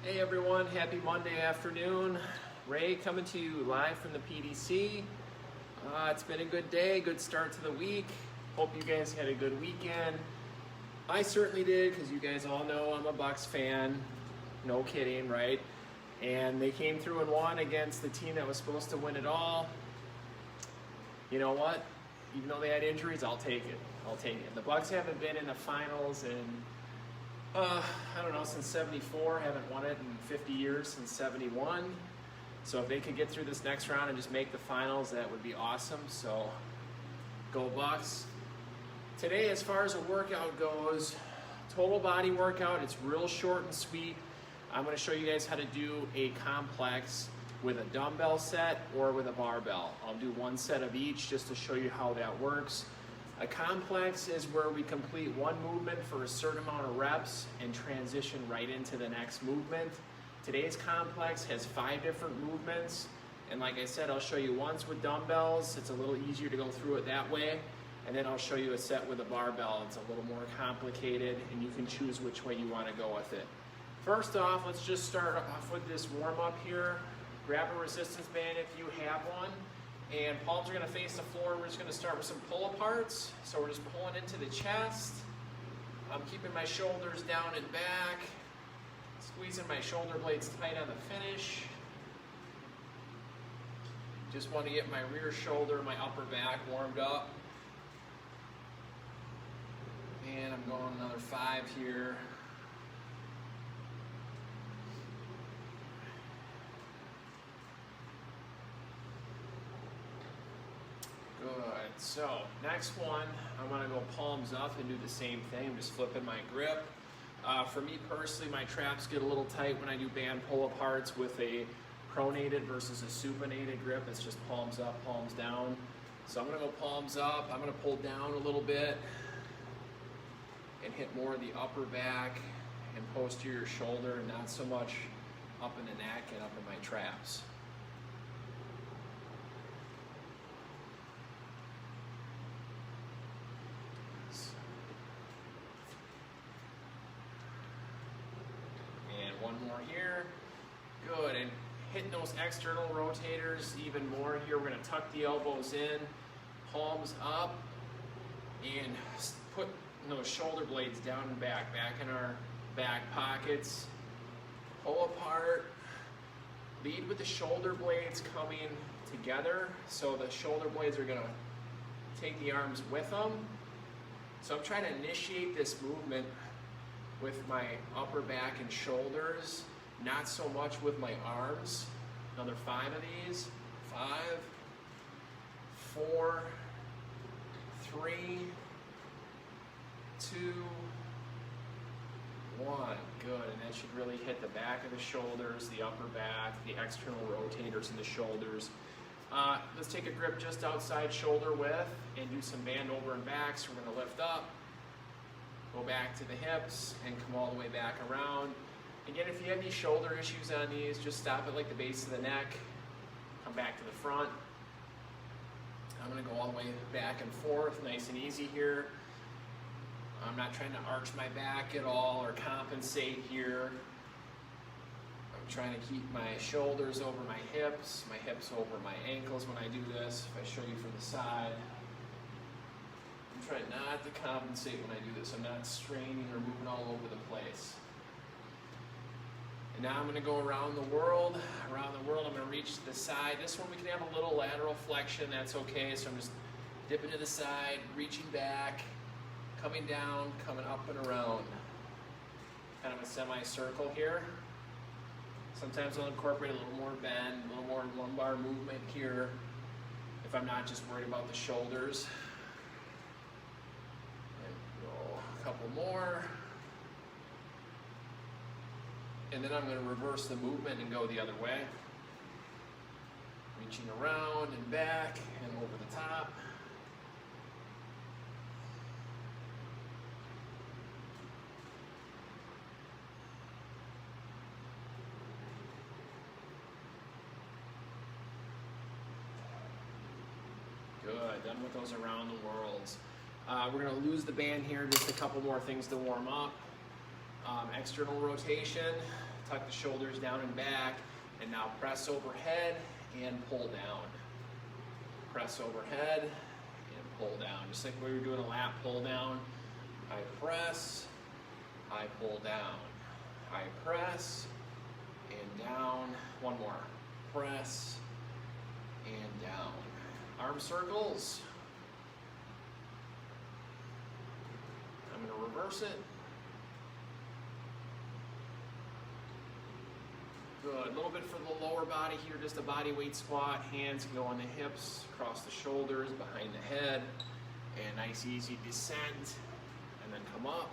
Hey everyone, happy Monday afternoon. Ray coming to you live from the PDC. It's been a good day, good start to the week. Hope you guys had a good weekend. I certainly did, because you guys all know I'm a Bucks fan. No kidding, right? And they came through and won against the team that was supposed to win it all. You know what? Even though they had injuries, I'll take it. I'll take it. The Bucks haven't been in the finals in I don't know, since 74, haven't won it in 50 years, since 71. So if they could get through this next round and just make the finals, that would be awesome. So go Bucks. Today, as far as a workout goes, total body workout, it's real short and sweet. I'm going to show you guys how to do a complex with a dumbbell set or with a barbell. I'll do one set of each just to show you how that works. A complex is where we complete one movement for a certain amount of reps and transition right into the next movement. Today's complex has 5 different movements, and like I said, I'll show you once with dumbbells. It's a little easier to go through it that way, and then I'll show you a set with a barbell. It's a little more complicated, and you can choose which way you want to go with it. First off, let's just start off with this warm-up here. Grab a resistance band if you have one. And palms are going to face the floor. We're just going to start with some pull-aparts. So we're just pulling into the chest. I'm keeping my shoulders down and back. Squeezing my shoulder blades tight on the finish. Just want to get my rear shoulder, my upper back warmed up. And I'm going another 5 here. Good. So next one, I want to go palms up and do the same thing. I'm just flipping my grip. For me personally, my traps get a little tight when I do band pull-aparts with a pronated versus a supinated grip. It's just palms up, palms down. So I'm going to go palms up. I'm going to pull down a little bit and hit more of the upper back and posterior shoulder, and not so much up in the neck and up in my traps. One more here. Good. And hitting those external rotators even more here. We're going to tuck the elbows in, palms up, and put those shoulder blades down and back in our back pockets. Pull apart. Lead with the shoulder blades coming together. So the shoulder blades are going to take the arms with them. So I'm trying to initiate this movement with my upper back and shoulders, not so much with my arms. Another 5 of these. 5, 4, 3, 2, 1. Good, and that should really hit the back of the shoulders, the upper back, the external rotators in the shoulders. Let's take a grip just outside shoulder width and do some band over and back. So we're going to lift up. Go back to the hips and come all the way back around. Again, if you have any shoulder issues on these, just stop at like the base of the neck. Come back to the front. I'm going to go all the way back and forth, nice and easy here. I'm not trying to arch my back at all or compensate here. I'm trying to keep my shoulders over my hips over my ankles when I do this. If I show you from the side. Try not to compensate when I do this. I'm not straining or moving all over the place. And now I'm going to go around the world. Around the world, I'm going to reach to the side. This one we can have a little lateral flexion. That's okay. So I'm just dipping to the side, reaching back, coming down, coming up and around. Kind of a semicircle here. Sometimes I'll incorporate a little more bend, a little more lumbar movement here if I'm not just worried about the shoulders. Couple more, and then I'm going to reverse the movement and go the other way, reaching around and back and over the top. Good, done with those around the worlds. We're going to lose the band here, just a couple more things to warm up. External rotation, tuck the shoulders down and back, and now press overhead and pull down. Press overhead and pull down, just like we were doing a lat pull down. I press, I pull down. I press and down. One more. Press and down. Arm circles. I'm going to reverse it. Good. A little bit for the lower body here, just a body weight squat. Hands can go on the hips, across the shoulders, behind the head. And nice easy descent. And then come up.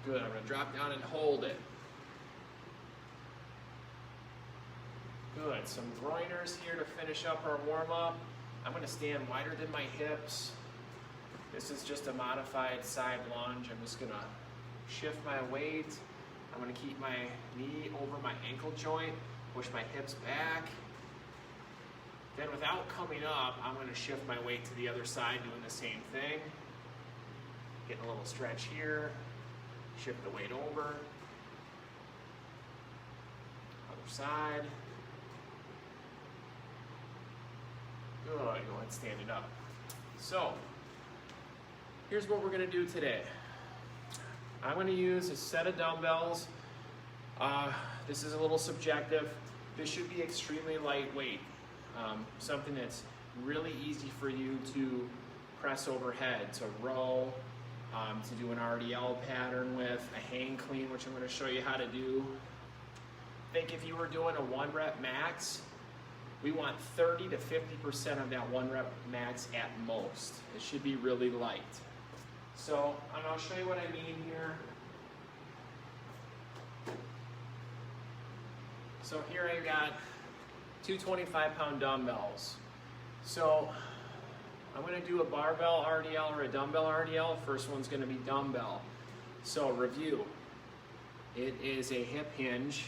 Good. I'm going to drop down and hold it. Good. Some groiners here to finish up our warm-up. I'm going to stand wider than my hips. This is just a modified side lunge. I'm just going to shift my weight. I'm going to keep my knee over my ankle joint, push my hips back. Then without coming up, I'm going to shift my weight to the other side, doing the same thing. Getting a little stretch here. Shift the weight over. Other side. Good. Go ahead and stand it up. So, here's what we're going to do today. I'm going to use a set of dumbbells. This is a little subjective. This should be extremely lightweight. Something that's really easy for you to press overhead, to row, to do an RDL pattern with, a hang clean, which I'm going to show you how to do. Think if you were doing a 1 rep max, we want 30 to 50% of that 1 rep max at most. It should be really light. So I'll show you what I mean here. So here I got two 25-pound dumbbells. So I'm going to do a barbell RDL or a dumbbell RDL. First one's going to be dumbbell. So review. It is a hip hinge,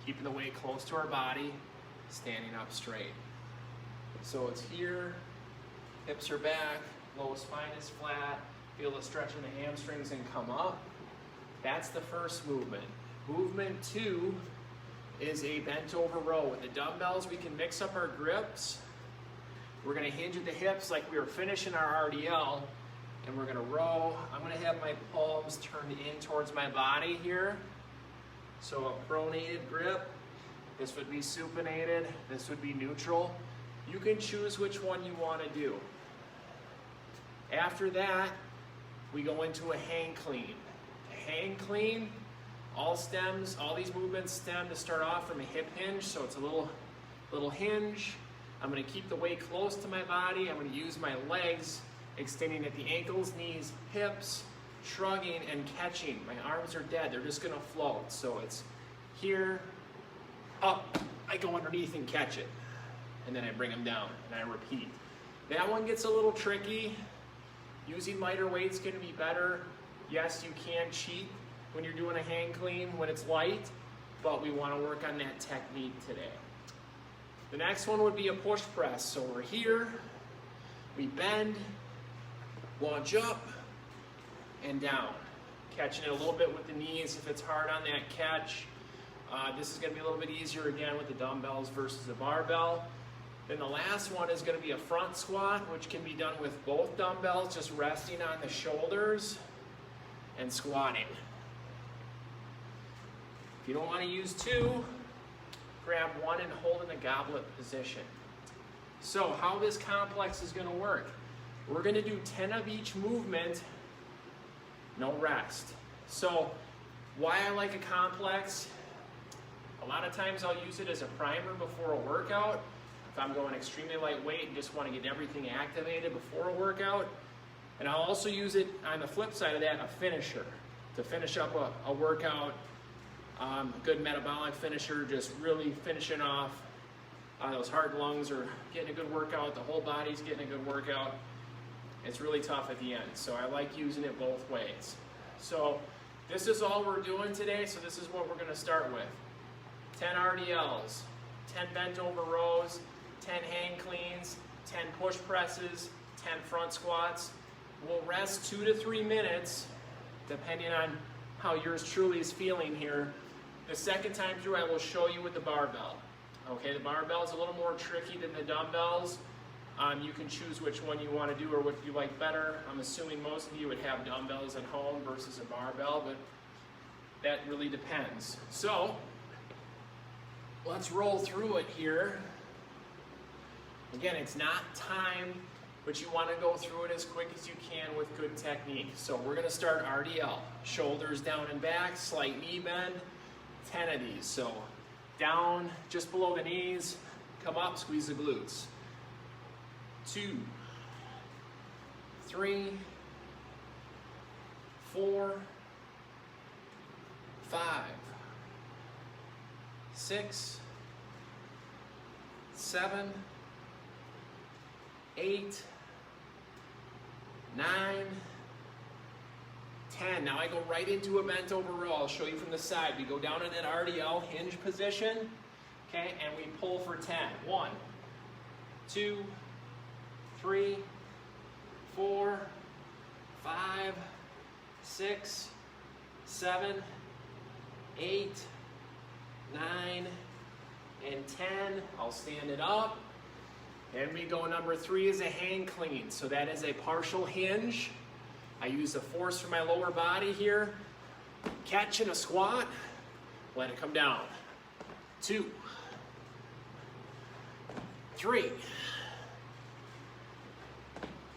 keeping the weight close to our body, standing up straight. So it's here, hips are back, low spine is flat, feel the stretch in the hamstrings and come up. That's the first movement. Movement 2 is a bent over row. With the dumbbells, we can mix up our grips. We're going to hinge at the hips like we were finishing our RDL, and we're going to row. I'm going to have my palms turned in towards my body here. So a pronated grip. This would be supinated. This would be neutral. You can choose which one you want to do. After that, we go into a hang clean. A hang clean, all these movements stem to start off from a hip hinge, so it's a little hinge. I'm going to keep the weight close to my body. I'm going to use my legs extending at the ankles, knees, hips, shrugging and catching. My arms are dead. They're just going to float. So it's here, up, I go underneath and catch it. And then I bring them down and I repeat. That one gets a little tricky. Using lighter weights is going to be better. Yes, you can cheat when you're doing a hang clean when it's light, but we want to work on that technique today. The next one would be a push press. So we're here, we bend, launch up, and down. Catching it a little bit with the knees if it's hard on that catch. This is going to be a little bit easier again with the dumbbells versus the barbell. Then the last one is going to be a front squat, which can be done with both dumbbells, just resting on the shoulders and squatting. If you don't want to use two, grab one and hold in the goblet position. So how this complex is going to work. We're going to do 10 of each movement, no rest. So why I like a complex, a lot of times I'll use it as a primer before a workout. If I'm going extremely lightweight and just want to get everything activated before a workout. And I'll also use it on the flip side of that, a finisher, to finish up a workout. A good metabolic finisher, just really finishing off those hard lungs or getting a good workout. The whole body's getting a good workout. It's really tough at the end, so I like using it both ways. So this is all we're doing today, so this is what we're going to start with. 10 RDLs, 10 bent over rows, 10 hang cleans, 10 push presses, 10 front squats. We'll rest 2 to 3 minutes, depending on how yours truly is feeling here. The second time through, I will show you with the barbell. Okay, the barbell is a little more tricky than the dumbbells. You can choose which one you want to do or what you like better. I'm assuming most of you would have dumbbells at home versus a barbell, but that really depends. So, let's roll through it here. Again, it's not timed, but you want to go through it as quick as you can with good technique. So we're going to start RDL. Shoulders down and back, slight knee bend, 10 of these. So down just below the knees, come up, squeeze the glutes. 2, 3, 4, 5, 6, 7, 8, 9, 10. Now I go right into a bent over row. I'll show you from the side. We go down in an RDL hinge position, okay, and we pull for 10. 1, 2, 3, 4, 5, 6, 7, 8, 9, and 10. I'll stand it up. And we go number 3 is a hang clean. So that is a partial hinge. I use the force from my lower body here. Catch in a squat. Let it come down. 2, 3,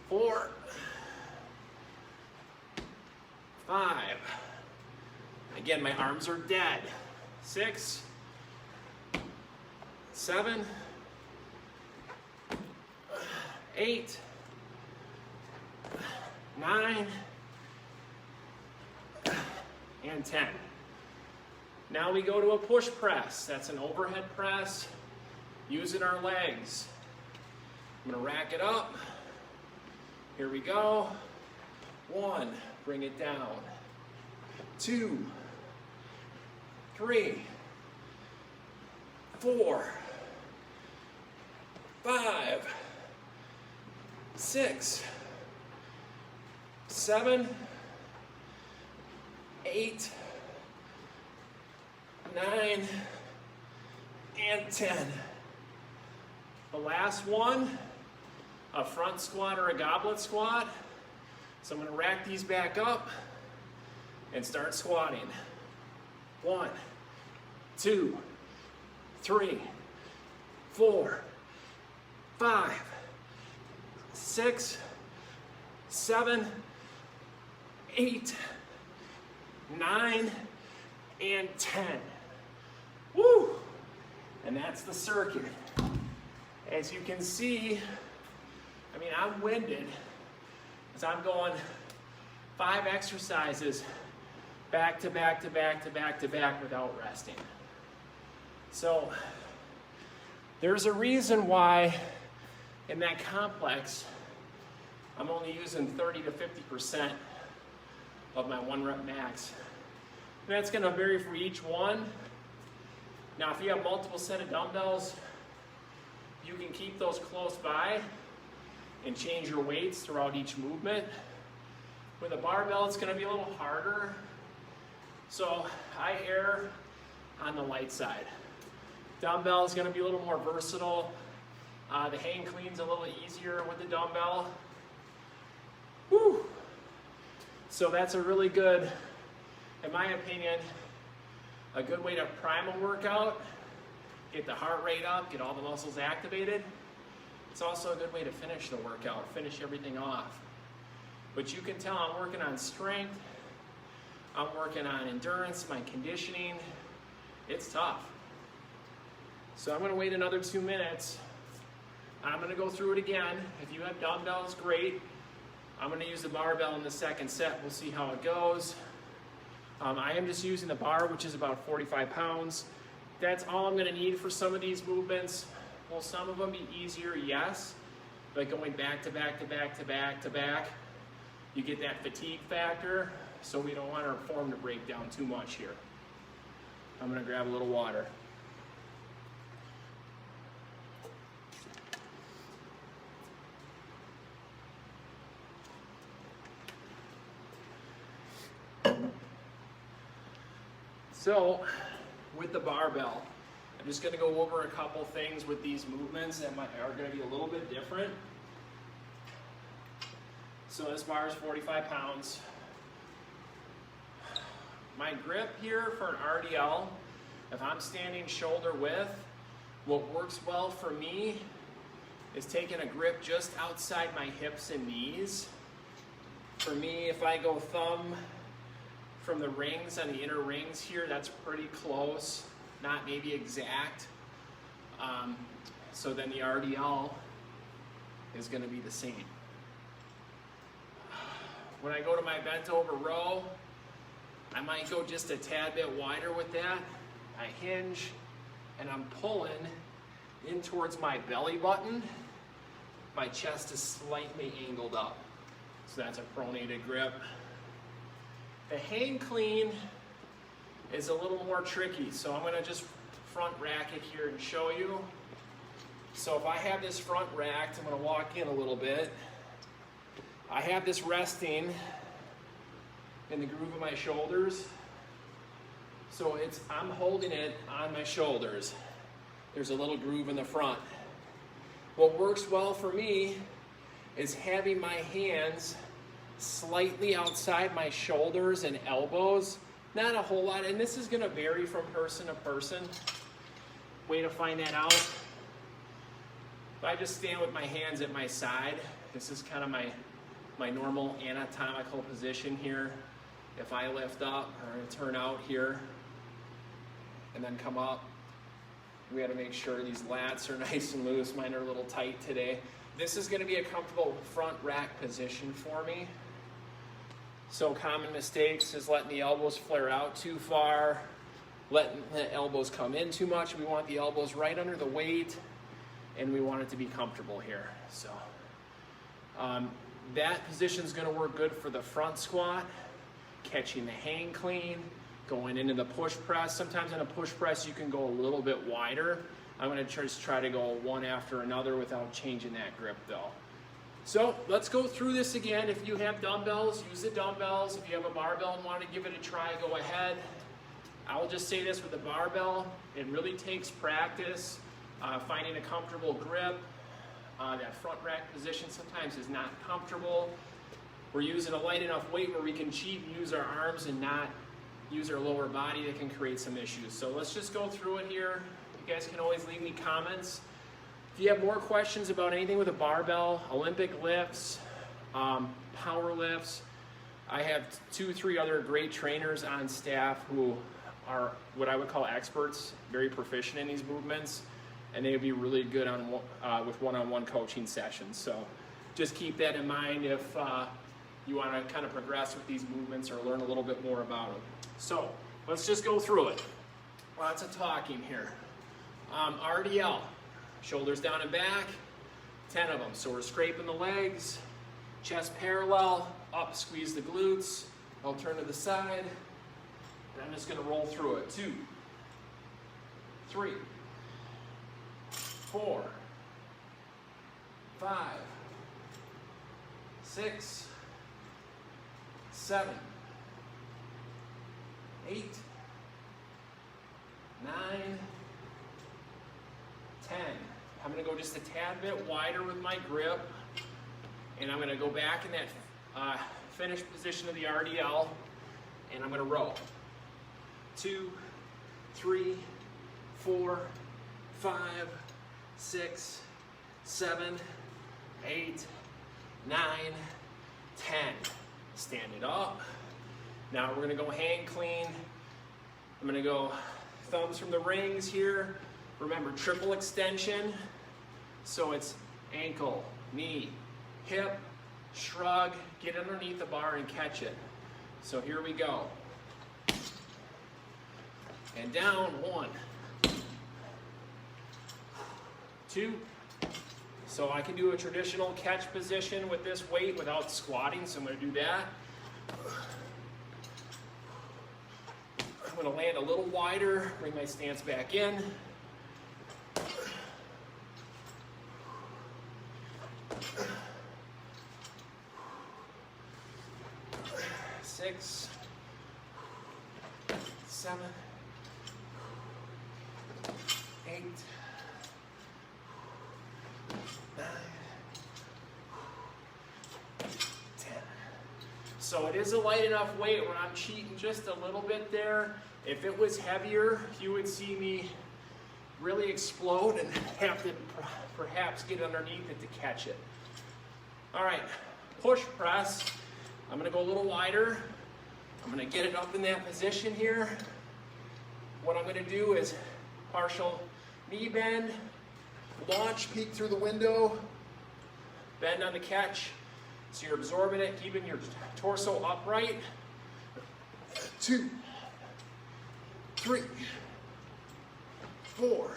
4, 5. Again, my arms are dead. 6, 7, 8, 9, and 10. Now we go to a push press. That's an overhead press using our legs. I'm going to rack it up. Here we go. 1, bring it down. 2, 3, 4, 5, 6, 7, 8, 9, and 10. The last one, a front squat or a goblet squat. So I'm going to rack these back up and start squatting. 1, 2, 3, 4, 5, 6, 7, 8, 9, and 10. Woo! And that's the circuit. As you can see, I mean, I'm winded as I'm going 5 exercises back to back to back to back to back without resting. So there's a reason why in that complex I'm only using 30 to 50% of my 1 rep max. And that's going to vary for each one. Now if you have multiple set of dumbbells, you can keep those close by and change your weights throughout each movement. With a barbell, it's going to be a little harder. So I err on the light side. Dumbbell is going to be a little more versatile. The hang clean's a little easier with the dumbbell. Woo! So that's a really good, in my opinion, a good way to prime a workout, get the heart rate up, get all the muscles activated. It's also a good way to finish the workout, finish everything off. But you can tell I'm working on strength, I'm working on endurance, my conditioning. It's tough. So I'm going to wait another 2 minutes. I'm going to go through it again. If you have dumbbells, great. I'm going to use the barbell in the second set. We'll see how it goes. I am just using the bar, which is about 45 pounds. That's all I'm going to need for some of these movements. Will some of them be easier? Yes. But going back to back to back to back to back, you get that fatigue factor, so we don't want our form to break down too much here. I'm going to grab a little water. So with the barbell, I'm just going to go over a couple things with these movements that are going to be a little bit different. So this bar is 45 pounds. My grip here for an RDL, if I'm standing shoulder width, what works well for me is taking a grip just outside my hips and knees. For me, if I go thumb from the rings on the inner rings here, that's pretty close, not maybe exact. So then the RDL is going to be the same. When I go to my bent over row, I might go just a tad bit wider with that. I hinge and I'm pulling in towards my belly button. My chest is slightly angled up. So that's a pronated grip. The hang clean is a little more tricky. So I'm gonna just front rack it here and show you. So if I have this front racked, I'm gonna walk in a little bit. I have this resting in the groove of my shoulders. So I'm holding it on my shoulders. There's a little groove in the front. What works well for me is having my hands slightly outside my shoulders and elbows. Not a whole lot, and this is gonna vary from person to person. Way to find that out. If I just stand with my hands at my side, this is kind of my normal anatomical position here. If I lift up or turn out here and then come up, we gotta make sure these lats are nice and loose. Mine are a little tight today. This is gonna be a comfortable front rack position for me. So common mistakes is letting the elbows flare out too far, letting the elbows come in too much. We want the elbows right under the weight and we want it to be comfortable here. So that position is going to work good for the front squat, catching the hang clean, going into the push press. Sometimes in a push press you can go a little bit wider. I'm going to just try to go one after another without changing that grip though. So let's go through this again. If you have dumbbells, use the dumbbells. If you have a barbell and want to give it a try, go ahead. I'll just say this with the barbell, it really takes practice, finding a comfortable grip. That front rack position sometimes is not comfortable. We're using a light enough weight where we can cheat and use our arms and not use our lower body. That can create some issues. So let's just go through it here. You guys can always leave me comments. If you have more questions about anything with a barbell, Olympic lifts, power lifts, I have 2-3 other great trainers on staff who are what I would call experts, very proficient in these movements. And they would be really good on with one-on-one coaching sessions. So just keep that in mind if you want to kind of progress with these movements or learn a little bit more about them. So let's just go through it. Lots of talking here. RDL, shoulders down and back, 10 of them. So we're scraping the legs, chest parallel, up, squeeze the glutes. I'll turn to the side, and I'm just going to roll through it. 2, 3, 4, 5, 6, 7, 8, 9, 10. I'm going to go just a tad bit wider with my grip, and I'm going to go back in that finished position of the RDL, and I'm going to row. 2, 3, 4, 5, 6, 7, 8, 9, 10. Stand it up. Now we're going to go hang clean. I'm going to go thumbs from the rings here. Remember, triple extension. So it's ankle, knee, hip, shrug, get underneath the bar and catch it. So here we go. And down, 1, 2. So I can do a traditional catch position with this weight without squatting, so I'm going to do that. I'm going to land a little wider, bring my stance back in. 6, 7, 8, 9, 10. So it is a light enough weight where I'm cheating just a little bit there. If it was heavier, you would see me really explode and have to perhaps get underneath it to catch it. All right, push press. I'm gonna go a little wider. I'm gonna get it up in that position here. What I'm gonna do is partial knee bend, launch, peek through the window, bend on the catch. So you're absorbing it, keeping your torso upright. 2, 3, 4,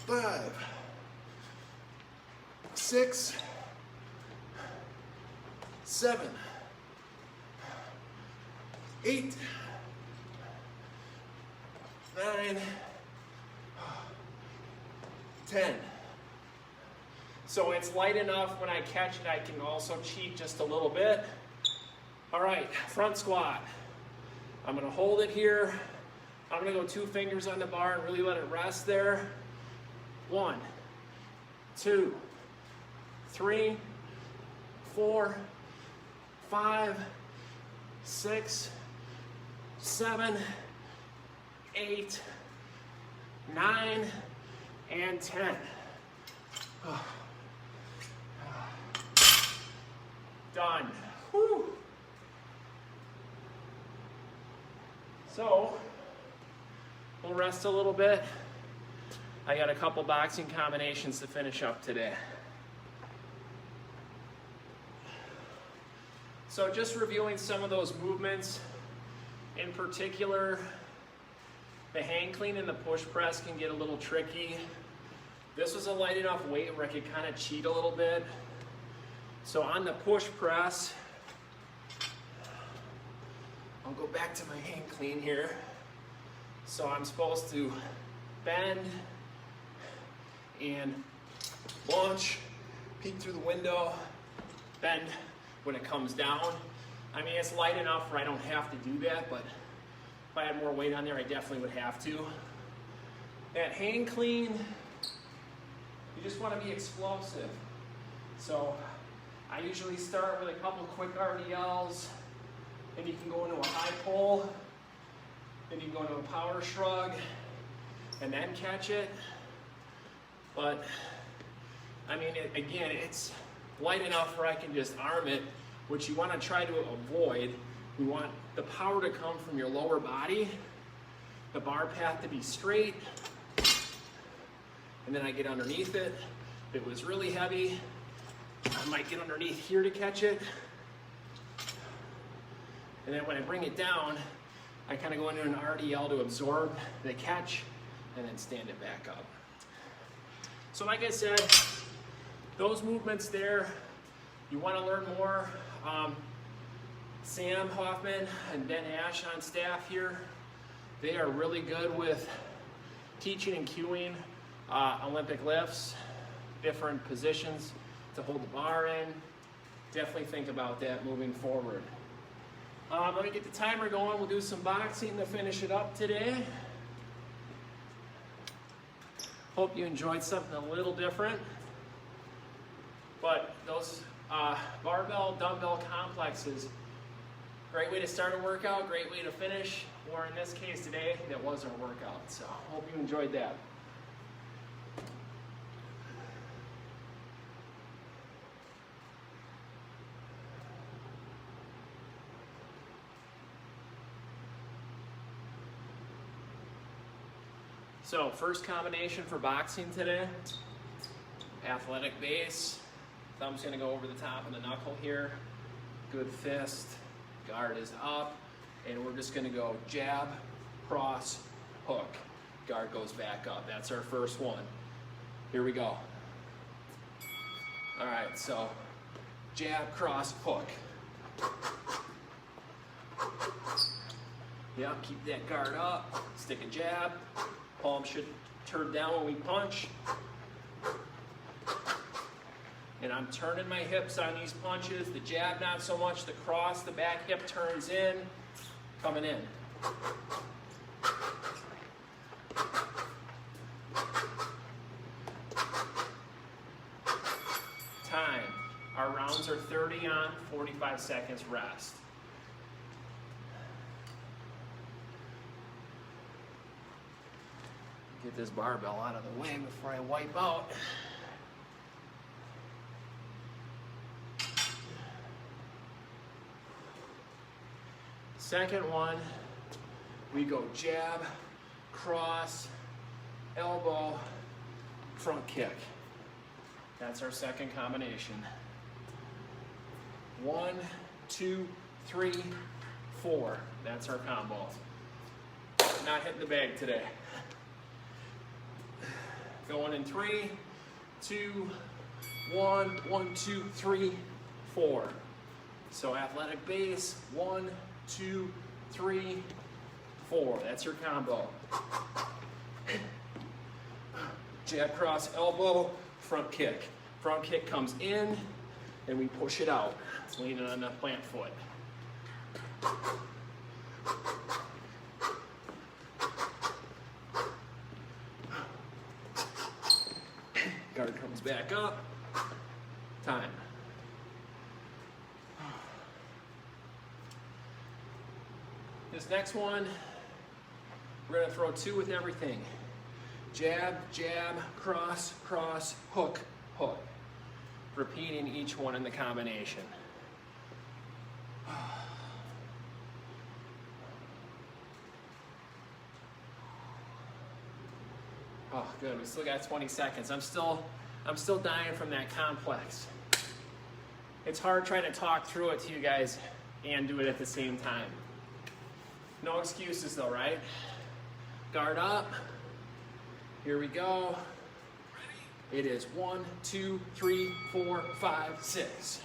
5, 6, 7, 8, 9, 10. So it's light enough when I catch it, I can also cheat just a little bit. All right, front squat. I'm gonna hold it here. I'm gonna go 2 fingers on the bar and really let it rest there. 1, 2, 3, 4, 5, 6, 7, 8, 9, and 10. Done. Whew. So, we'll rest a little bit. I got a couple boxing combinations to finish up today. So just reviewing some of those movements, in particular, the hang clean and the push press can get a little tricky. This was a light enough weight where I could kind of cheat a little bit. So on the push press, I'll go back to my hang clean here. So I'm supposed to bend and launch, peek through the window, bend when it comes down. I mean, it's light enough where I don't have to do that, but if I had more weight on there, I definitely would have to. That hang clean, you just want to be explosive. So I usually start with a couple quick RDLs, then you can go into a high pull, then you can go into a power shrug, and then catch it. But, I mean, again, it's light enough where I can just arm it, which you want to try to avoid. We want the power to come from your lower body, the bar path to be straight, and then I get underneath it. If it was really heavy, I might get underneath here to catch it. And then when I bring it down, I kind of go into an RDL to absorb the catch and then stand it back up. So like I said, those movements there, you want to learn more. Sam Hoffman and Ben Ash on staff here, they are really good with teaching and cueing Olympic lifts, different positions to hold the bar in. Definitely think about that moving forward. Let me get the timer going. We'll do some boxing to finish it up today. Hope you enjoyed something a little different. But those barbell dumbbell complexes, great way to start a workout, great way to finish, or in this case today, that was our workout. So hope you enjoyed that. So first combination for boxing today, athletic base. Thumb's gonna go over the top of the knuckle here. Good fist, guard is up, and we're just gonna go jab, cross, hook. Guard goes back up. That's our first one. Here we go. All right, so jab, cross, hook. Yep, keep that guard up, stick a jab. Palm should turn down when we punch. And I'm turning my hips on these punches. The jab, not so much. The cross, the back hip turns in, coming in. Our rounds are 30 on, 45 seconds rest. Get this barbell out of the way before I wipe out. Second one, we go jab, cross, elbow, front kick. That's our second combination. 1, 2, 3, 4. That's our combo. Not hitting the bag today. Going in 3, 2, 1, 1, 2, 3, 4. So athletic base, 1, 2, 3, 4. That's your combo. Jab, cross, elbow, front kick. Front kick comes in, and we push it out. Leaning on the plant foot. Guard comes back up. Time. This next one, we're going to throw 2 with everything. Jab, jab, cross, cross, hook, hook. Repeating each one in the combination. Oh, good. We still got 20 seconds. I'm still dying from that complex. It's hard trying to talk through it to you guys and do it at the same time. No excuses though, right? Guard up. Here we go. It is 1, 2, 3, 4, 5, 6.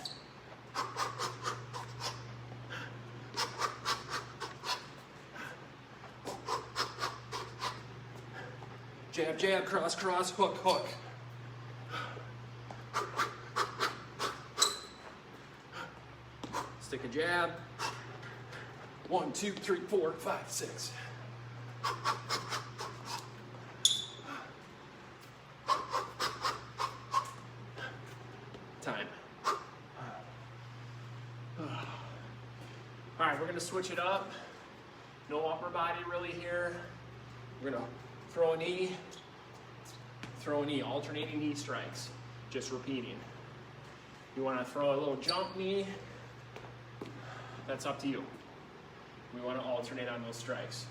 Jab, jab, cross, cross, hook, hook. Stick a jab. 1, 2, 3, 4, 5, 6. Time. All right, we're gonna switch it up. No upper body really here. We're gonna throw a knee, alternating knee strikes. Just repeating. You wanna throw a little jump knee, that's up to you. We wanna alternate on those strikes.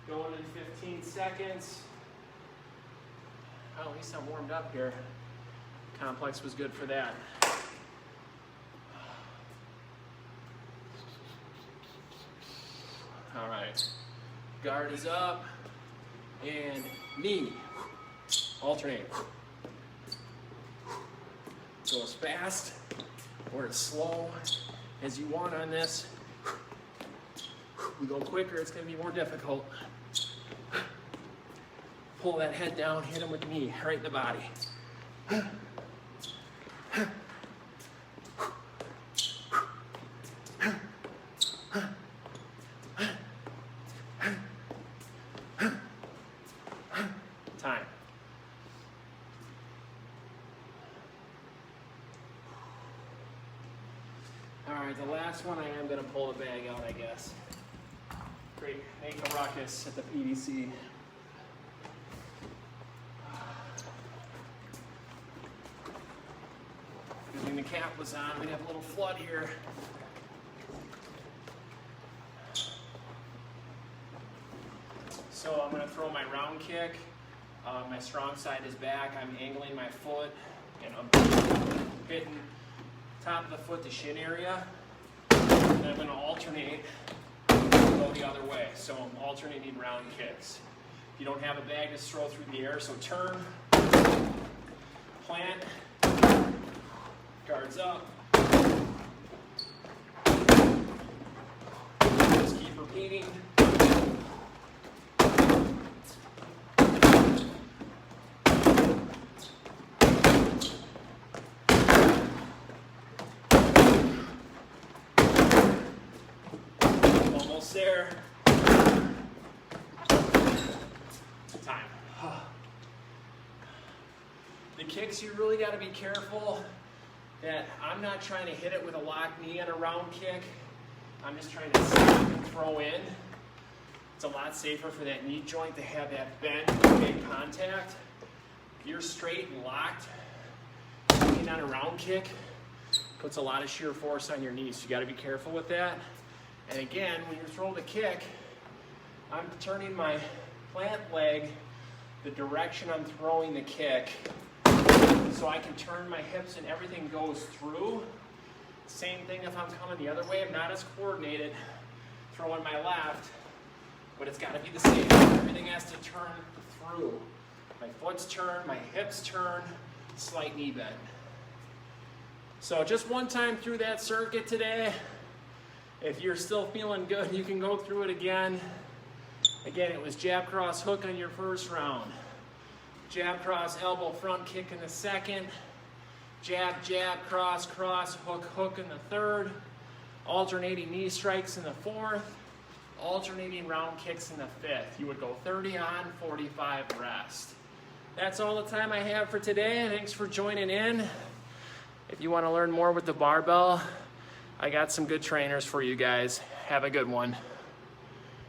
Going in 15 seconds. Well, at least I'm warmed up here. Complex was good for that. All right, guard is up, and knee, alternate. Go as fast or as slow as you want on this. We go quicker, it's gonna be more difficult. Pull that head down, hit him with the knee, right in the body. Time. All right, the last one I am gonna pull the bag out, I guess. Great, make a ruckus at the PDC. When the cap was on, we'd have a little flood here. So I'm gonna throw my round kick. My strong side is back. I'm angling my foot and I'm hitting top of the foot to shin area. And I'm gonna alternate, go the other way. So I'm alternating round kicks. If you don't have a bag, just throw through the air. So turn, plant, guards up. Just keep repeating. Almost there. Time. The kicks, you really got to be careful that I'm not trying to hit it with a locked knee on a round kick. I'm just trying to snap and throw in. It's a lot safer for that knee joint to have that bend and make contact. If you're straight and locked, on a round kick, puts a lot of shear force on your knees. So you got to be careful with that. And again, when you're throwing the kick, I'm turning my plant leg the direction I'm throwing the kick, so I can turn my hips and everything goes through. Same thing if I'm coming the other way. I'm not as coordinated throwing my left, but it's got to be the same. Everything has to turn through. My foot's turn, my hips turn, slight knee bend. So just one time through that circuit today. If you're still feeling good, you can go through it again. Again, it was jab, cross, hook on your first round. Jab, cross, elbow, front kick in the second. Jab, jab, cross, cross, hook, hook in the third. Alternating knee strikes in the fourth. Alternating round kicks in the fifth. You would go 30 on, 45 rest. That's all the time I have for today. Thanks for joining in. If you want to learn more with the barbell, I got some good trainers for you guys. Have a good one.